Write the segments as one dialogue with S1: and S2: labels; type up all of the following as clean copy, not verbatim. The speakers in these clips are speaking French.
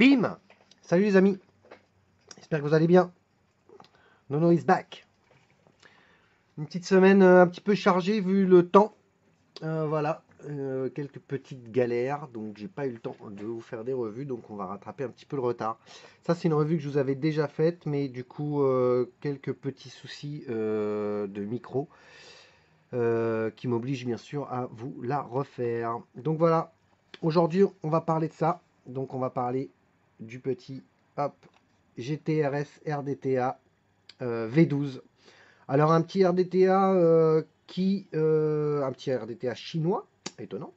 S1: Bim! Salut les amis, j'espère que vous allez bien. Nono is back. Une petite semaine un petit peu chargée vu le temps. Voilà, quelques petites galères, donc j'ai pas eu le temps de vous faire des revues, donc on va rattraper un petit peu le retard. Ça c'est une revue que je vous avais déjà faite, mais du coup quelques petits soucis de micro qui m'obligent bien sûr à vous la refaire. Donc voilà, aujourd'hui on va parler de ça. Donc on va parler du petit hop, GTRS RDTA V12. Alors un petit RDTA un petit RDTA chinois, étonnant.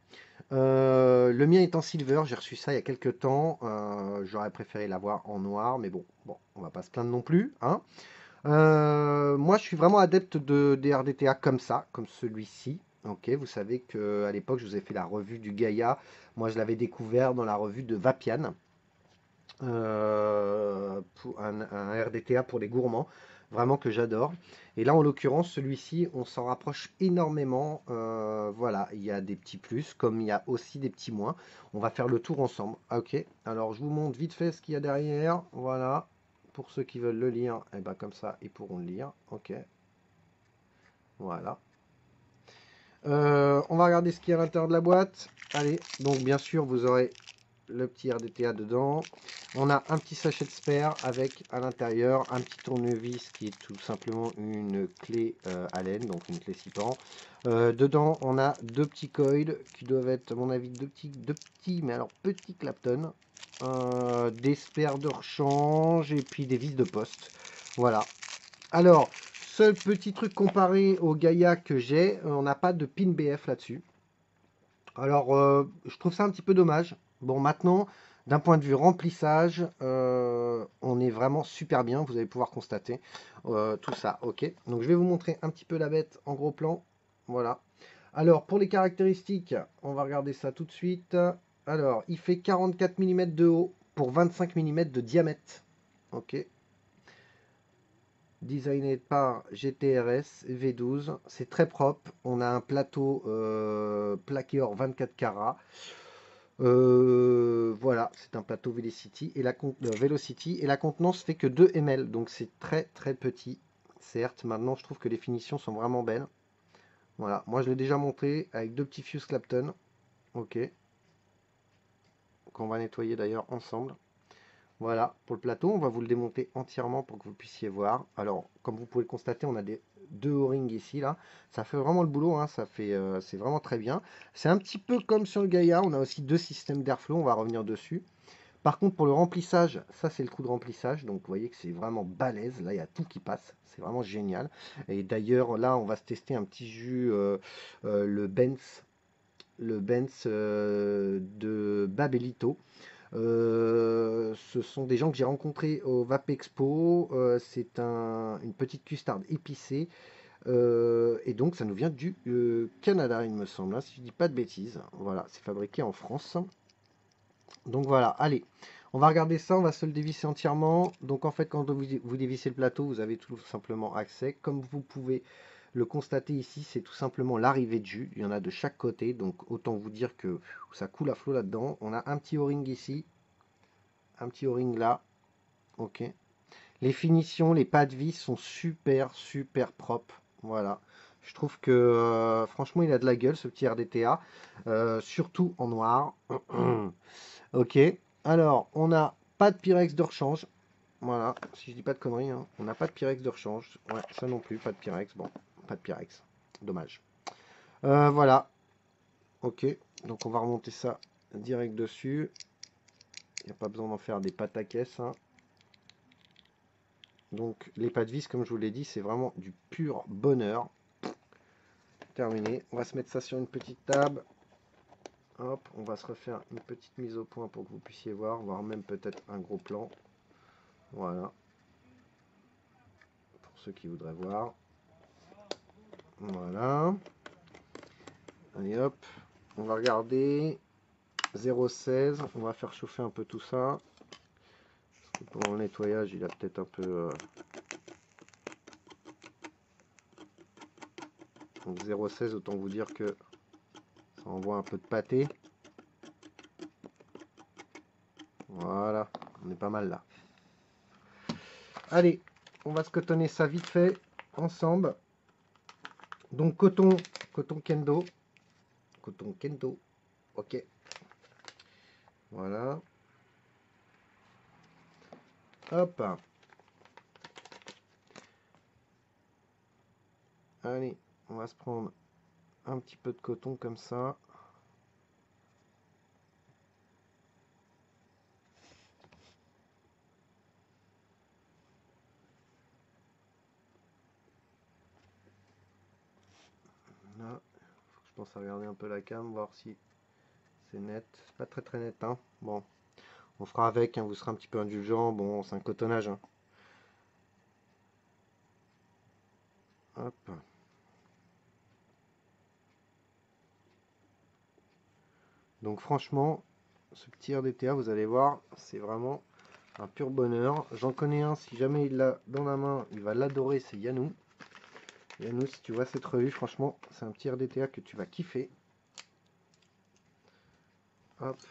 S1: Le mien est en silver, j'ai reçu ça il y a quelques temps. J'aurais préféré l'avoir en noir, mais bon, on va pas se plaindre non plus, hein. Moi, je suis vraiment adepte des RDTA comme ça, comme celui-ci. Ok, vous savez qu'à l'époque, je vous ai fait la revue du Gaïa. Moi, je l'avais découvert dans la revue de Vapian. Pour un RDTA pour les gourmands, vraiment que j'adore. Et là, en l'occurrence, celui-ci, on s'en rapproche énormément. Voilà, il y a des petits plus, comme il y a aussi des petits moins. On va faire le tour ensemble. Ah, ok, alors je vous montre vite fait ce qu'il y a derrière. Voilà, pour ceux qui veulent le lire, et ben comme ça, ils pourront le lire. Ok, voilà. On va regarder ce qu'il y a à l'intérieur de la boîte. Allez, donc bien sûr, vous aurez le petit RDTA dedans. On a un petit sachet de spare avec à l'intérieur un petit tournevis qui est tout simplement une clé Allen, donc une clé 6 pans. Dedans, on a deux petits coils qui doivent être, à mon avis, deux petits, mais alors petits Clapton. Des spares de rechange et puis des vis de poste. Voilà. Alors, seul petit truc comparé au Gaïa que j'ai, on n'a pas de pin BF là-dessus. Alors, je trouve ça un petit peu dommage. Bon, maintenant, d'un point de vue remplissage, on est vraiment super bien. Vous allez pouvoir constater tout ça. Ok. Donc, je vais vous montrer un petit peu la bête en gros plan. Voilà. Alors, pour les caractéristiques, on va regarder ça tout de suite. Alors, il fait 44 mm de haut pour 25 mm de diamètre. Ok. Designé par GTRS V12. C'est très propre. On a un plateau plaqué or 24 carats. Voilà, c'est un plateau Velocity et la contenance fait que 2 ml, donc c'est très très petit. Certes, maintenant je trouve que les finitions sont vraiment belles. Voilà, moi je l'ai déjà monté avec deux petits fuse Clapton. Ok, qu'on va nettoyer d'ailleurs ensemble. Voilà, pour le plateau, on va vous le démonter entièrement pour que vous puissiez voir. Alors, comme vous pouvez le constater, on a deux O-rings ici, là. Ça fait vraiment le boulot, hein, c'est vraiment très bien. C'est un petit peu comme sur le Gaïa, on a aussi deux systèmes d'airflow, on va revenir dessus. Par contre, pour le remplissage, ça c'est le coup de remplissage, donc vous voyez que c'est vraiment balèze. Là, il y a tout qui passe, c'est vraiment génial. Et d'ailleurs, là, on va se tester un petit jus, le Benz de Babelito. Ce sont des gens que j'ai rencontrés au Vape Expo. C'est une petite custarde épicée. Et donc, ça nous vient du Canada, il me semble, hein, si je dis pas de bêtises. Voilà, c'est fabriqué en France. Donc voilà, allez, on va regarder ça, on va se le dévisser entièrement. Donc en fait, quand vous dévissez le plateau, vous avez tout simplement accès. Comme vous pouvez le constater ici, c'est tout simplement l'arrivée de jus. Il y en a de chaque côté, donc autant vous dire que ça coule à flot là-dedans. On a un petit O-ring ici, un petit O-ring là. Ok. Les finitions, les pas de vis sont super, super propres. Voilà. Je trouve que franchement, il a de la gueule ce petit RDTA, surtout en noir. Ok. Alors, on n'a pas de Pyrex de rechange. Voilà. Si je dis pas de conneries, hein. On n'a pas de Pyrex de rechange. Ouais, ça non plus, pas de Pyrex. Bon, pas de Pyrex. Dommage. Voilà. Ok. Donc, on va remonter ça direct dessus. Il n'y a pas besoin d'en faire des pâtes à caisse, hein. Donc les pas de vis, comme je vous l'ai dit, c'est vraiment du pur bonheur. Terminé. On va se mettre ça sur une petite table. Hop, on va se refaire une petite mise au point pour que vous puissiez voir, voire même peut-être un gros plan. Voilà. Pour ceux qui voudraient voir. Voilà. Allez hop. On va regarder. 0,16. On va faire chauffer un peu tout ça. Pour le nettoyage, il a peut-être un peu... Donc 0,16, autant vous dire que ça envoie un peu de pâté. Voilà. On est pas mal là. Allez, on va se cotonner ça vite fait ensemble. Donc coton kendo. Coton kendo. Ok. Voilà. Hop. Allez, on va se prendre un petit peu de coton comme ça. Là, je pense à regarder un peu la cam, voir si c'est net. C'est pas très très net, hein. Bon, on fera avec, hein, vous serez un petit peu indulgent. Bon, c'est un cotonnage, hein. Hop. Donc franchement, ce petit RDTA, vous allez voir, c'est vraiment un pur bonheur. J'en connais un, si jamais il l'a dans la main, il va l'adorer, c'est Yannou. Yannou, si tu vois cette revue, franchement, c'est un petit RDTA que tu vas kiffer. Hop,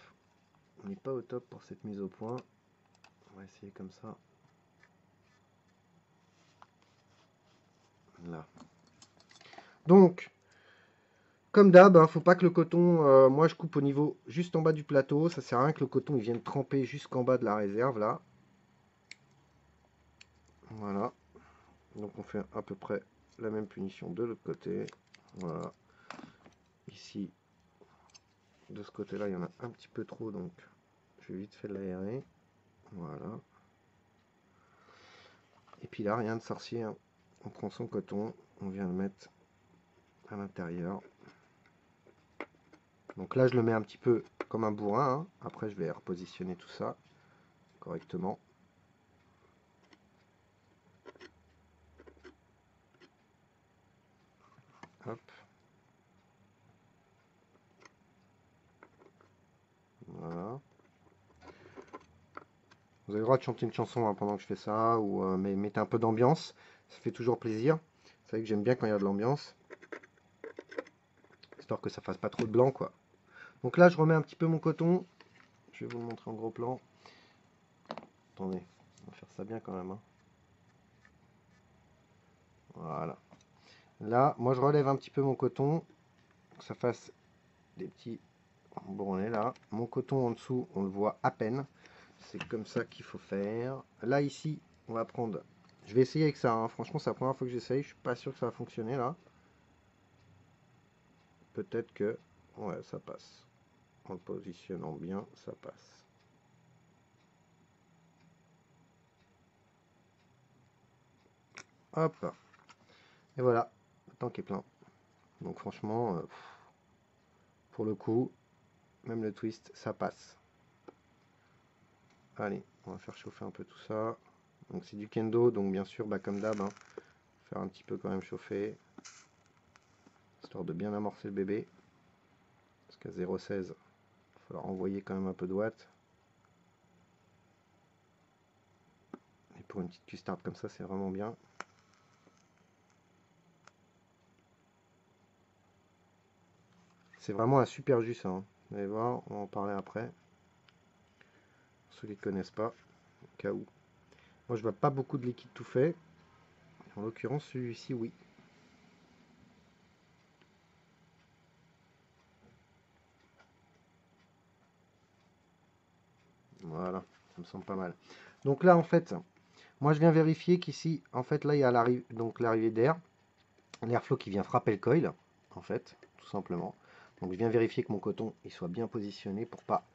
S1: on n'est pas au top pour cette mise au point. On va essayer comme ça. Là. Donc, comme d'hab, hein, faut pas que le coton, moi je coupe au niveau juste en bas du plateau, ça sert à rien que le coton il vienne tremper jusqu'en bas de la réserve là. Voilà. Donc on fait à peu près la même punition de l'autre côté. Voilà. Ici, de ce côté là, il y en a un petit peu trop, donc je vais vite fait l'aérer. Voilà. Et puis là, rien de sorcier, hein. On prend son coton, on vient le mettre à l'intérieur. Donc là, je le mets un petit peu comme un bourrin, hein. Après, je vais repositionner tout ça correctement. Hop. Voilà. Vous avez le droit de chanter une chanson, hein, pendant que je fais ça, ou mais mettez un peu d'ambiance, ça fait toujours plaisir. C'est vrai que j'aime bien quand il y a de l'ambiance, histoire que ça fasse pas trop de blanc, quoi. Donc là, je remets un petit peu mon coton. Je vais vous le montrer en gros plan. Attendez, on va faire ça bien quand même, hein. Voilà. Là, moi je relève un petit peu mon coton, que ça fasse des petits bourrelets là. Mon coton en dessous, on le voit à peine. C'est comme ça qu'il faut faire. Là, ici, on va prendre... Je vais essayer avec ça, hein. Franchement, c'est la première fois que j'essaye. Je suis pas sûr que ça va fonctionner là. Peut-être que... Ouais, ça passe. En le positionnant bien, ça passe. Hop. Et voilà, le tank est plein. Donc franchement, pour le coup, même le twist, ça passe. Allez, on va faire chauffer un peu tout ça. Donc c'est du kendo, donc bien sûr, bah, comme d'hab, hein, faire un petit peu quand même chauffer, histoire de bien amorcer le bébé. Parce qu'à 0,16, il va falloir envoyer quand même un peu de watts. Et pour une petite custard comme ça, c'est vraiment bien. C'est vraiment un super jus ça, hein. Vous allez voir, on va en parler après. Pour ceux qui ne connaissent pas, au cas où. Moi je vois pas beaucoup de liquide tout fait. En l'occurrence celui-ci oui. Voilà, ça me semble pas mal. Donc là en fait, moi je viens vérifier qu'ici, en fait là il y a l'arrivée d'air. L'airflow qui vient frapper le coil, en fait, tout simplement. Donc je viens vérifier que mon coton il soit bien positionné pour pas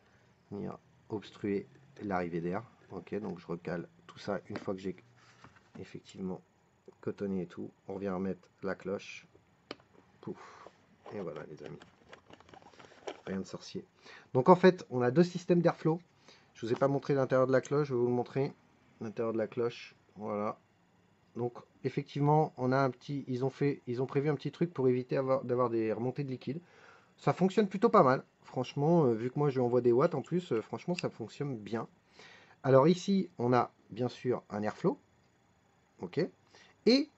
S1: venir obstruer l'arrivée d'air. Ok, donc je recale tout ça une fois que j'ai effectivement cotonné et tout. On revient remettre la cloche. Pouf. Et voilà les amis. Rien de sorcier. Donc en fait, on a deux systèmes d'airflow. Je vous ai pas montré l'intérieur de la cloche, je vais vous le montrer. L'intérieur de la cloche, voilà. Donc effectivement, on a un petit, ils ont prévu un petit truc pour éviter d'avoir des remontées de liquide. Ça fonctionne plutôt pas mal. Franchement, vu que moi je lui envoie des watts en plus, franchement ça fonctionne bien. Alors ici, on a bien sûr un airflow, ok, et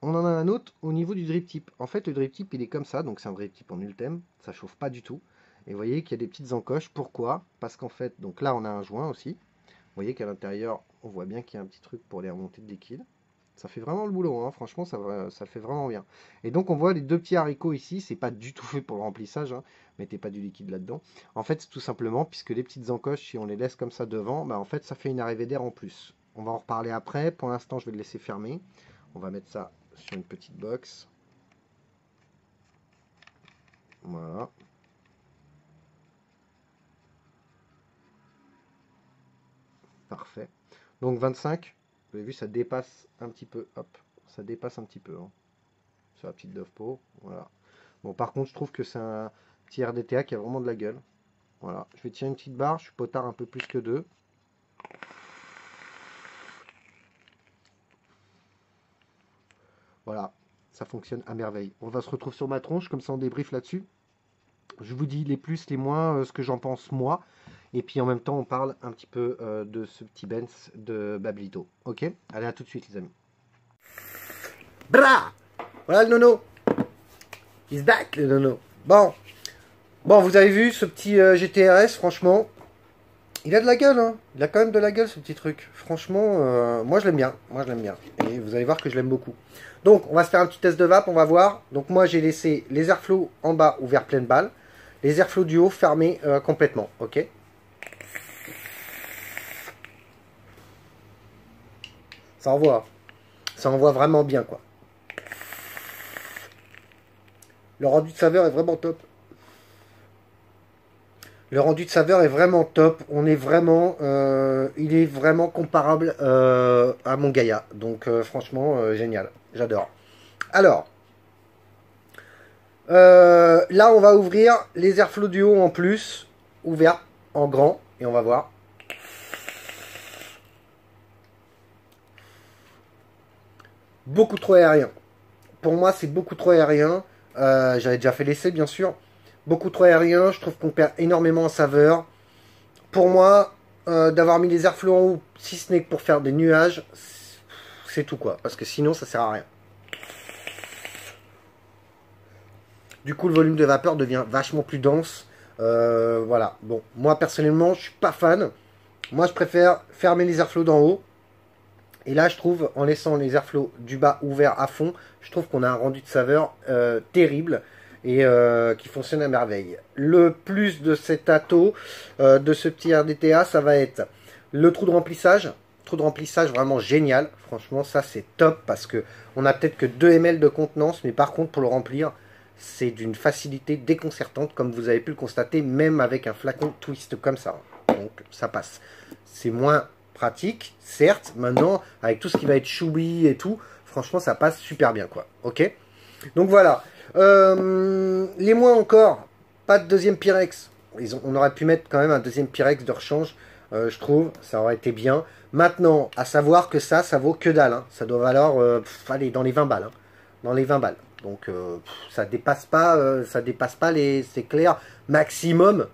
S1: on en a un autre au niveau du drip tip. En fait, le drip tip il est comme ça, donc c'est un drip tip en ultime, ça chauffe pas du tout. Et vous voyez qu'il y a des petites encoches. Pourquoi? Parce qu'en fait, donc là on a un joint aussi. voyez qu'à l'intérieur, on voit bien qu'il y a un petit truc pour les remontées de liquide. Ça fait vraiment le boulot, hein. Franchement, ça fait vraiment bien. Et donc, on voit les deux petits haricots ici. C'est pas du tout fait pour le remplissage, hein. Mettez pas du liquide là-dedans. En fait, c'est tout simplement, puisque les petites encoches, si on les laisse comme ça devant, bah, en fait, ça fait une arrivée d'air en plus. On va en reparler après. Pour l'instant, je vais le laisser fermer. On va mettre ça sur une petite box. Voilà. Parfait. Donc 25, vous avez vu, ça dépasse un petit peu. Hop, ça dépasse un petit peu, hein, sur la petite Dovpo. Voilà. Bon, par contre, je trouve que c'est un petit RDTA qui a vraiment de la gueule. Voilà. Je vais tirer une petite barre. Je suis potard un peu plus que deux. Voilà. Ça fonctionne à merveille. On va se retrouver sur ma tronche, comme ça on débrief là-dessus. Je vous dis les plus, les moins, ce que j'en pense moi. Et puis en même temps, on parle un petit peu de ce petit Benz de Bablito. Ok? Allez, à tout de suite, les amis. Bra! Voilà le nono. He's back, le nono. Bon. Bon, vous avez vu ce petit GTRS, franchement. Il a de la gueule, hein. Il a quand même de la gueule, ce petit truc. Franchement, moi je l'aime bien. Moi je l'aime bien. Et vous allez voir que je l'aime beaucoup. Donc, on va se faire un petit test de vape, on va voir. Donc, moi j'ai laissé les airflows en bas ouverts pleine balle. Les airflows du haut fermés complètement. Ok? Ça envoie. Ça envoie vraiment bien, quoi. Le rendu de saveur est vraiment top. Le rendu de saveur est vraiment top. On est vraiment, il est vraiment comparable à mon Gaïa. Donc franchement, génial. J'adore. Alors, là on va ouvrir les airflows du haut en plus, ouverts en grand, et on va voir. Beaucoup trop aérien. Pour moi, c'est beaucoup trop aérien. J'avais déjà fait l'essai, bien sûr. Beaucoup trop aérien. Je trouve qu'on perd énormément en saveur. Pour moi, d'avoir mis les airflows en haut, si ce n'est que pour faire des nuages, c'est tout, quoi. Parce que sinon, ça sert à rien. Du coup, le volume de vapeur devient vachement plus dense. Voilà. Bon, moi, personnellement, je suis pas fan. Moi, je préfère fermer les airflows d'en haut. Et là, je trouve, en laissant les airflows du bas ouverts à fond, je trouve qu'on a un rendu de saveur terrible et qui fonctionne à merveille. Le plus de cet atto, de ce petit RDTA, ça va être le trou de remplissage. Trou de remplissage vraiment génial. Franchement, ça c'est top parce que on a peut-être que 2 ml de contenance, mais par contre, pour le remplir, c'est d'une facilité déconcertante, comme vous avez pu le constater, même avec un flacon twist comme ça. Donc, ça passe. C'est moins pratique, certes. Maintenant, avec tout ce qui va être choubi et tout, franchement, ça passe super bien, quoi. Ok? Donc voilà. Les moins encore, pas de deuxième Pyrex. On aurait pu mettre quand même un deuxième Pyrex de rechange, je trouve. Ça aurait été bien. Maintenant, à savoir que ça vaut que dalle. Hein. Ça doit valoir, allez, dans les 20 balles. Hein. Dans les 20 balles. Donc, ça dépasse pas les, c'est clair, maximum.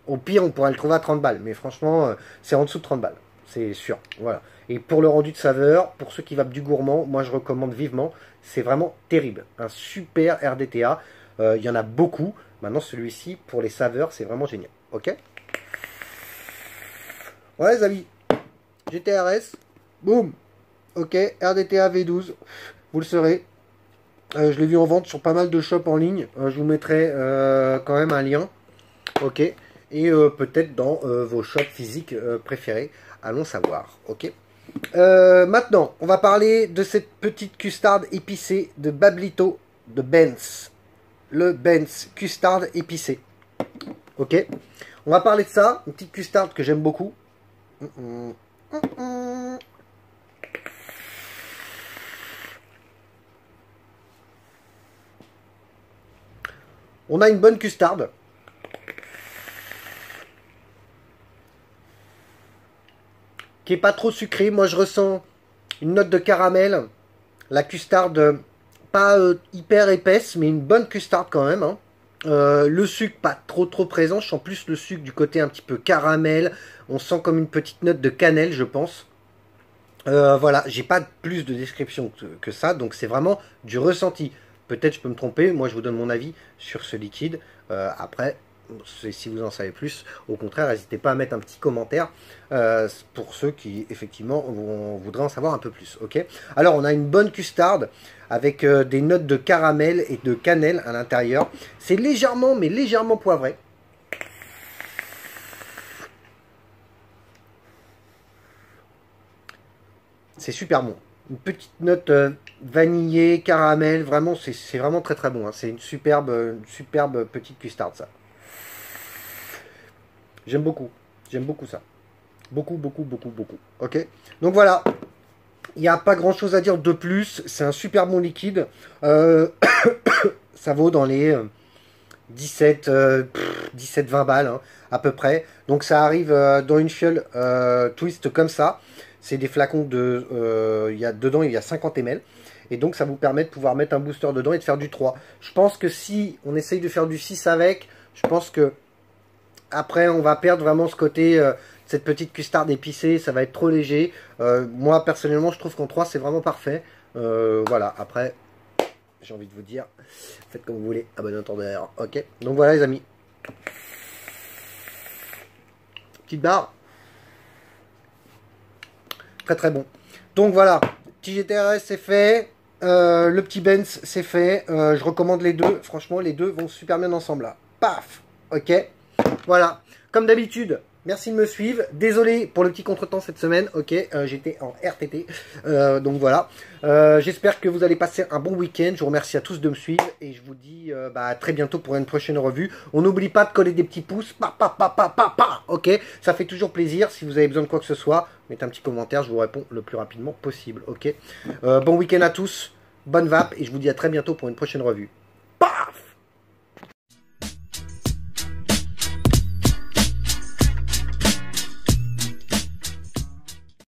S1: Au pire, on pourrait le trouver à 30 balles. Mais franchement, c'est en dessous de 30 balles. C'est sûr. Voilà. Et pour le rendu de saveur, pour ceux qui vapent du gourmand, moi je recommande vivement. C'est vraiment terrible. Un super RDTA. Il y en a beaucoup. Maintenant, celui-ci, pour les saveurs, c'est vraiment génial. Ok? Ouais, les amis. GTRS. Boum. Ok. RDTA V12. Vous le saurez. Je l'ai vu en vente sur pas mal de shops en ligne. Je vous mettrai quand même un lien. Ok. Et peut-être dans vos shops physiques préférés. Allons savoir. Ok. Maintenant, on va parler de cette petite custard épicée de Bablito de Benz. Le Benz custard épicé. Ok. On va parler de ça. Une petite custard que j'aime beaucoup. On a une bonne custard. Qui est pas trop sucrée. Moi, je ressens une note de caramel. La custard, pas hyper épaisse, mais une bonne custard quand même. Hein. Le sucre, pas trop présent. Je sens plus le sucre du côté un petit peu caramel. On sent comme une petite note de cannelle, je pense. Voilà, j'ai pas plus de description que ça. Donc, c'est vraiment du ressenti. Peut-être je peux me tromper. Moi, je vous donne mon avis sur ce liquide. Après, si vous en savez plus, au contraire, n'hésitez pas à mettre un petit commentaire pour ceux qui, effectivement, voudraient en savoir un peu plus. Ok. Alors, on a une bonne custarde avec des notes de caramel et de cannelle à l'intérieur. C'est légèrement, mais légèrement poivré. C'est super bon. Une petite note vanillée, caramel, vraiment, c'est vraiment très très bon. Hein. C'est une superbe petite custarde, ça. J'aime beaucoup ça. Beaucoup, beaucoup, beaucoup, beaucoup. Ok. Donc voilà. Il n'y a pas grand chose à dire de plus. C'est un super bon liquide. Ça vaut dans les 17-20 balles, hein, à peu près. Donc ça arrive dans une fiole twist comme ça. C'est des flacons de... dedans, il y a 50 ml. Et donc ça vous permet de pouvoir mettre un booster dedans et de faire du 3. Je pense que si on essaye de faire du 6 avec, je pense que après on va perdre vraiment ce côté... cette petite custarde épicée, ça va être trop léger. Moi, personnellement, je trouve qu'en 3, c'est vraiment parfait. Voilà, après, j'ai envie de vous dire, faites comme vous voulez, à bon entendeur. Ok, donc voilà les amis. Petite barre. Très très bon. Donc voilà, petit GTRS c'est fait. Le petit Benz c'est fait. Je recommande les deux. Franchement, les deux vont super bien ensemble là. Paf. Ok. Voilà. Comme d'habitude. Merci de me suivre. Désolé pour le petit contretemps cette semaine. Ok, j'étais en RTT. Donc voilà. J'espère que vous allez passer un bon week-end. Je vous remercie à tous de me suivre. Et je vous dis à très bientôt pour une prochaine revue. On n'oublie pas de coller des petits pouces. Ok, ça fait toujours plaisir. Si vous avez besoin de quoi que ce soit, mettez un petit commentaire. Je vous réponds le plus rapidement possible. Ok. Bon week-end à tous. Bonne vape. Et je vous dis à très bientôt pour une prochaine revue.